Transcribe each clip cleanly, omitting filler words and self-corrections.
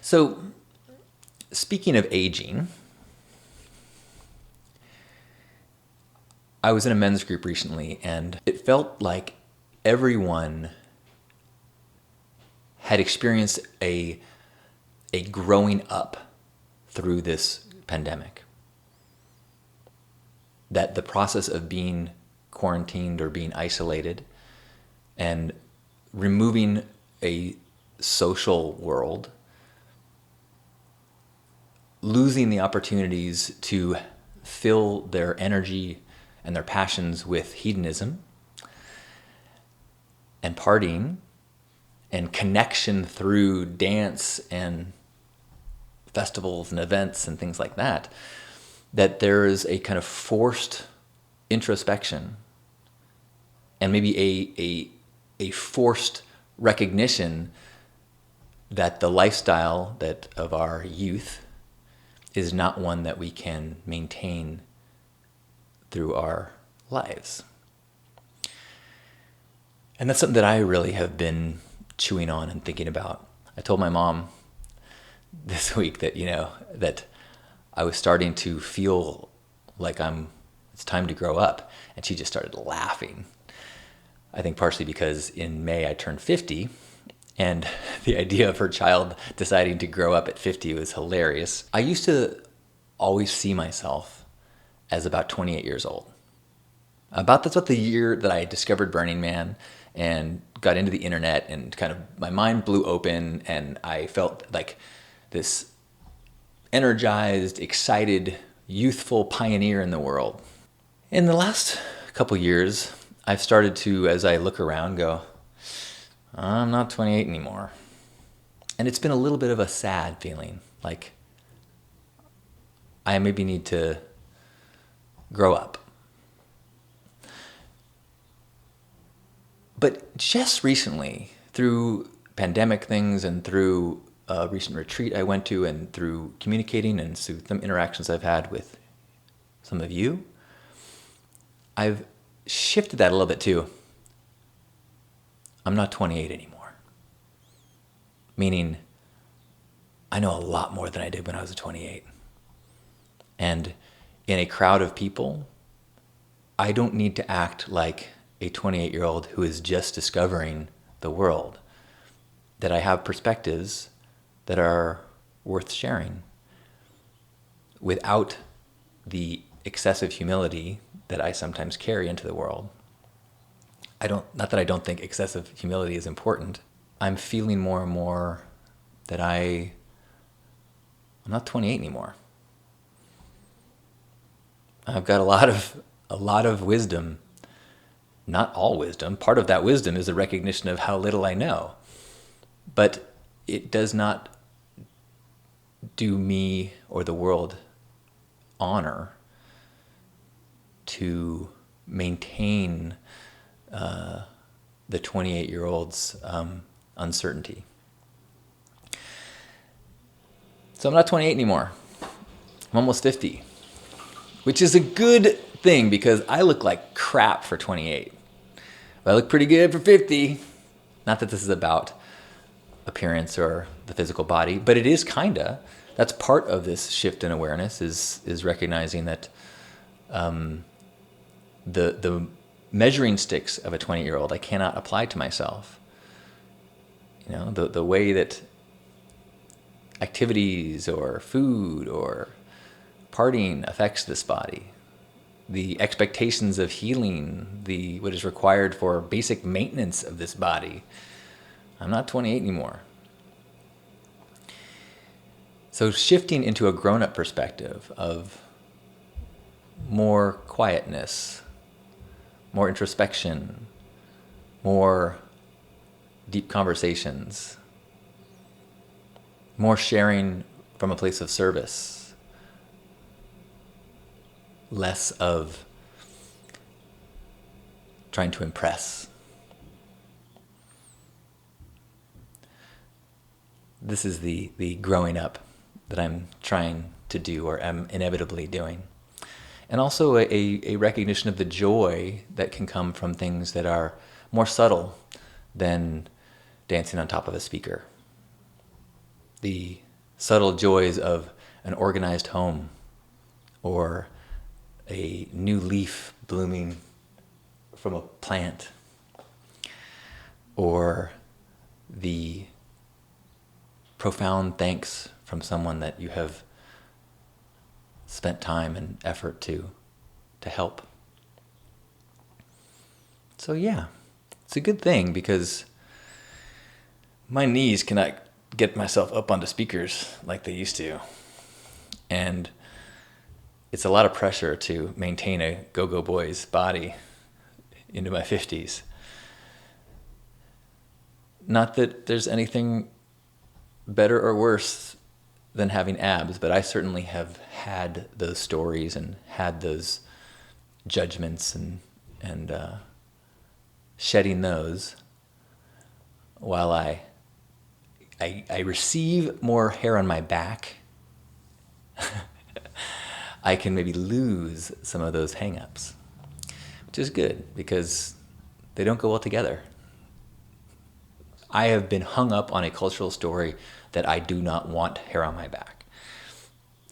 So, speaking of aging, I was in a men's group recently, and it felt like everyone had experienced a growing up through this pandemic. That the process of being quarantined or being isolated and removing a social world, losing the opportunities to fill their energy and their passions with hedonism and partying and connection through dance and festivals and events and things like that, that there is a kind of forced introspection and maybe a forced recognition that the lifestyle that of our youth is not one that we can maintain through our lives. And that's something that I really have been chewing on and thinking about. I told my mom this week that, that I was starting to feel like it's time to grow up. And she just started laughing. I think partially because in May I turned 50, and the idea of her child deciding to grow up at 50 was hilarious. I used to always see myself as about 28 years old. That's what the year that I discovered Burning Man and got into the internet, and kind of my mind blew open, and I felt like this energized, excited, youthful pioneer in the world. In the last couple years, I've started to, as I look around, go, I'm not 28 anymore. And it's been a little bit of a sad feeling, like I maybe need to grow up. But just recently, through pandemic things and through a recent retreat I went to, and through communicating and through some interactions I've had with some of you, I've shifted that a little bit too. I'm not 28 anymore. Meaning, I know a lot more than I did when I was 28. And in a crowd of people, I don't need to act like a 28-year-old who is just discovering the world. That I have perspectives that are worth sharing without the excessive humility that I sometimes carry into the world. Not that I don't think excessive humility is important. I'm feeling more and more that I'm not 28 anymore. I've got a lot of wisdom. Not all wisdom. Part of that wisdom is a recognition of how little I know. But it does not do me or the world honor to maintain the 28-year-old's uncertainty. So I'm not 28 anymore. I'm almost 50, which is a good thing because I look like crap for 28. But I look pretty good for 50. Not that this is about appearance or the physical body, but it is kinda. That's part of this shift in awareness is recognizing that the measuring sticks of a 20-year-old I cannot apply to myself. The way that activities or food or partying affects this body, the expectations of healing, what is required for basic maintenance of this body. I'm not 28 anymore. So shifting into a grown-up perspective of more quietness, more introspection, more deep conversations, more sharing from a place of service, less of trying to impress. This is the growing up that I'm trying to do, or am inevitably doing. And also a recognition of the joy that can come from things that are more subtle than dancing on top of a speaker. The subtle joys of an organized home, or a new leaf blooming from a plant, or the profound thanks from someone that you have spent time and effort to help. So yeah, it's a good thing, because my knees cannot get myself up onto speakers like they used to. And it's a lot of pressure to maintain a go-go boy's body into my 50s. Not that there's anything better or worse than having abs, but I certainly have had those stories and had those judgments and shedding those, while I receive more hair on my back. I can maybe lose some of those hang-ups, which is good, because they don't go well together. I have been hung up on a cultural story that I do not want hair on my back.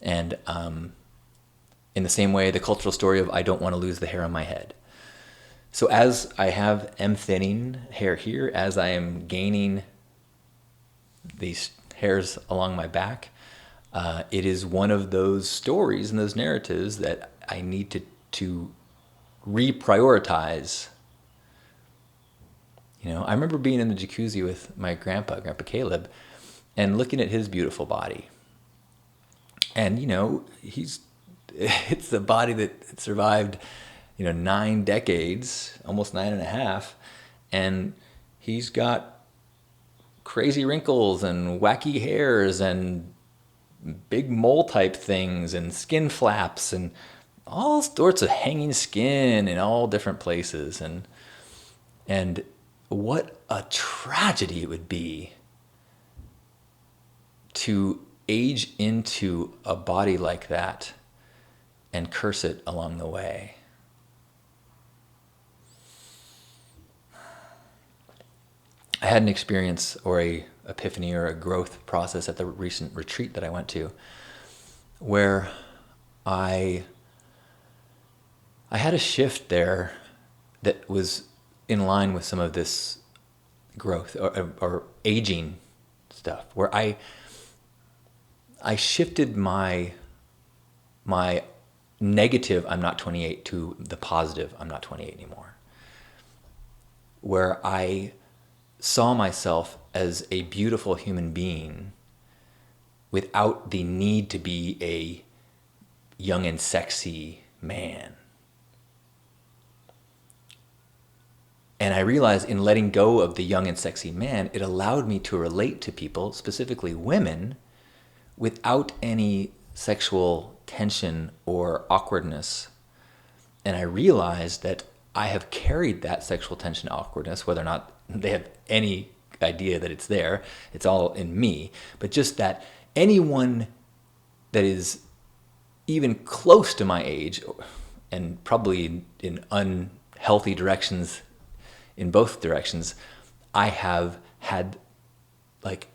And in the same way, the cultural story of I don't want to lose the hair on my head. So as I am thinning hair here, as I am gaining these hairs along my back, it is one of those stories and those narratives that I need to reprioritize. You know, I remember being in the jacuzzi with my Grandpa Caleb, and looking at his beautiful body. And, you know, it's the body that survived, 9 decades, almost 9.5. And he's got crazy wrinkles and wacky hairs and big mole type things and skin flaps and all sorts of hanging skin in all different places. And what a tragedy it would be to age into a body like that and curse it along the way. I had an experience or a epiphany or a growth process at the recent retreat that I went to, where I had a shift there that was in line with some of this growth or aging stuff, where I shifted my negative I'm not 28 to the positive I'm not 28 anymore, where I saw myself as a beautiful human being without the need to be a young and sexy man. And I realized in letting go of the young and sexy man, it allowed me to relate to people, specifically women, without any sexual tension or awkwardness. And I realized that I have carried that sexual tension, awkwardness, whether or not they have any idea that it's there. It's all in me. But just that anyone that is even close to my age, and probably in unhealthy directions, in both directions, I have had like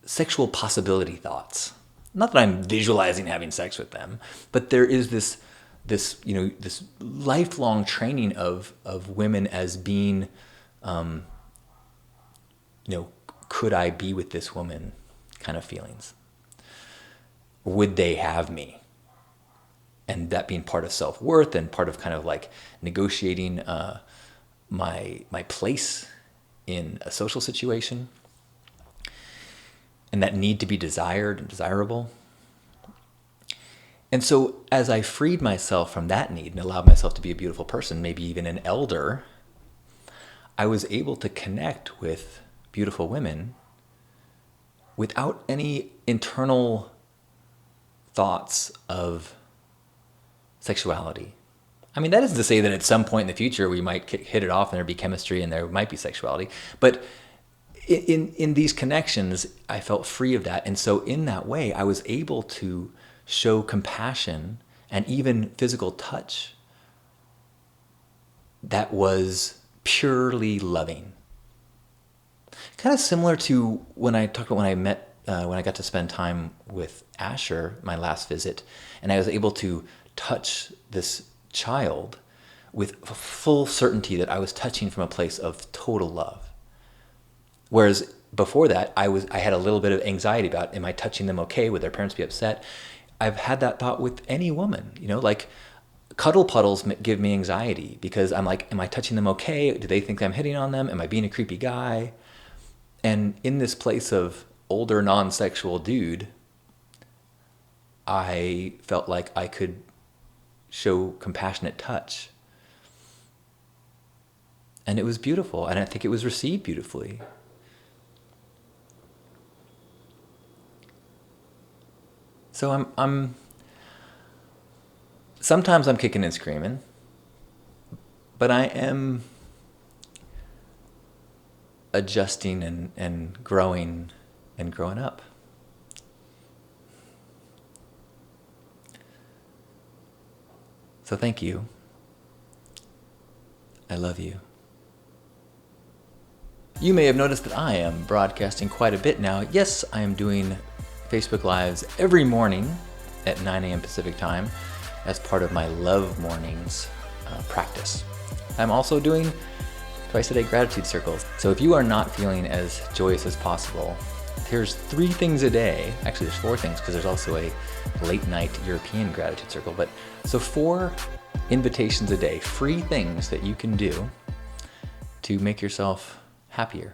sexual possibility thoughts. Not that I'm visualizing having sex with them, but there is this lifelong training of women as being, could I be with this woman kind of feelings? Would they have me? And that being part of self-worth and part of kind of like negotiating my place in a social situation, and that need to be desired and desirable. And so as I freed myself from that need and allowed myself to be a beautiful person, maybe even an elder, I was able to connect with beautiful women without any internal thoughts of sexuality. I mean, that isn't to say that at some point in the future we might hit it off and there'd be chemistry and there might be sexuality, but in these connections, I felt free of that. And so in that way, I was able to show compassion and even physical touch that was purely loving. Kind of similar to when I talked about when I met when I got to spend time with Asher, my last visit, and I was able to touch this child with full certainty that I was touching from a place of total love. Whereas before that, I had a little bit of anxiety about, am I touching them okay? Would their parents be upset? I've had that thought with any woman, like cuddle puddles give me anxiety because I'm like, am I touching them okay? Do they think I'm hitting on them? Am I being a creepy guy? And in this place of older non-sexual dude, I felt like I could show compassionate touch. And it was beautiful, and I think it was received beautifully. So sometimes I'm kicking and screaming, but I am adjusting and growing up. So thank you. I love you. You may have noticed that I am broadcasting quite a bit now. Yes, I am doing Facebook Lives every morning at 9 a.m. Pacific time as part of my Love Mornings practice. I'm also doing twice a day gratitude circles. So if you are not feeling as joyous as possible, here's 3 things a day. Actually, there's 4 things because there's also a late night European gratitude circle. But so 4 invitations a day, free things that you can do to make yourself happier.